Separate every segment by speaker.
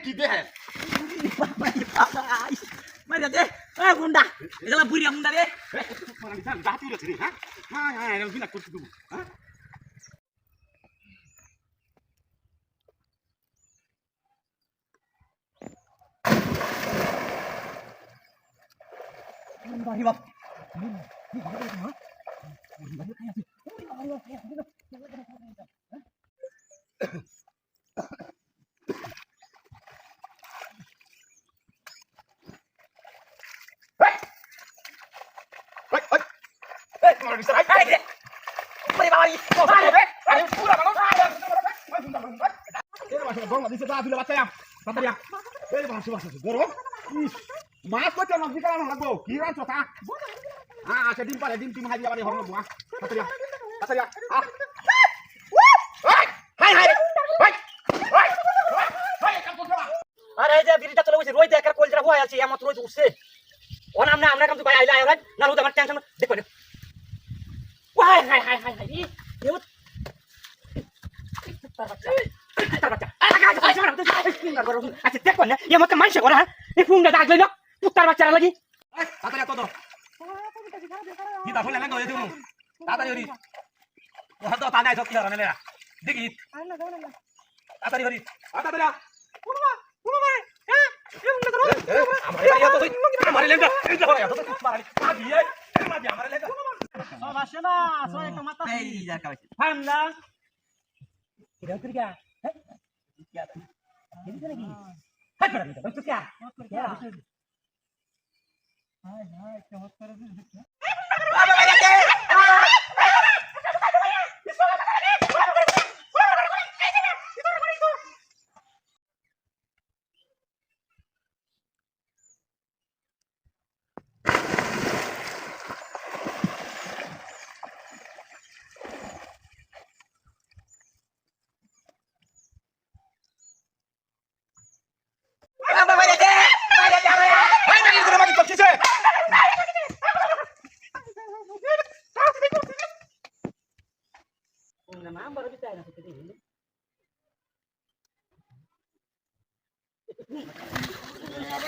Speaker 1: কি দে
Speaker 2: মারি দে গুন্ডা এগুলা বুড়িয়া গুন্ডা রে
Speaker 1: জাতি রে হ্যাঁ হ্যাঁ হ্যাঁ এরকম বিনা করতে দেবো হ্যাঁ
Speaker 2: বাড়ি বাপ
Speaker 1: মাছ করতে না বিকাল লাগবো কি রাখছো তা আচ্ছা ডিম পারে ডিম টিম হাজি আবার হরনো বুয়া তাড়াতাড়ি তাড়াতাড়ি হাই হাই হাই
Speaker 2: আরে এই যে বিড়িটা চলে বসে রই দেখ আর কলজরা হয়ে আছে এমন রই উঠছে ও নাম না আমরা কাম তো ভাই আইলা আইলা না রোদ আমার টেনশন দেখো না ওয়াই হাই হাই হাই হাই এ তার বাচ্চা আচ্ছা দেখো না এ আমাকে মাইসে করা এই ফুংটা দাগ লইলো কুত্তার বাচ্চারা লাগি
Speaker 1: তাড়াতাড়ি কত কি তা ফলে লাগো এই দিমু তাড়াতাড়ি হরি ও হাত তা নাই সত্যি হরানে লেরা দেখি তাড়াতাড়ি হরি তাড়াতাড়ি পুরো হ্যাঁ আমার ইয়া তো আমার লেগা এই তো হয় তো মারি দিয়ে মারি আমার লেগা
Speaker 2: সব আসে না সব একটা মাথা এই যা কাছে ফামলা কিরা কিরা হ্যাঁ কি আছে এদিকে নাকি হাত পড়া দিতে তো কি হাই হাই কেমন করে দিছ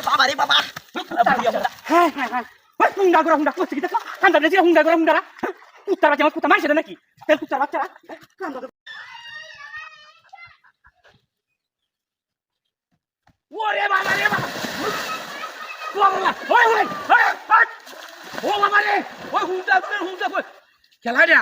Speaker 2: বাবা রে বাবা হ্যাঁ হ্যাঁ হ্যাঁ ওই হুন্ডা গরা হুন্ডা করতে কি দেখো কান্দা রে হুন্ডা গরা হুন্ডা কুত্তার বাচ্চা আমার কুত্তা মারছে নাকি তেল কুত্তার বাচ্চারা কান্দা ওরে বাবা রে বাবা ও বাবা ওই ওই ও বাবা রে ওই হুন্ডা কই খেলা রে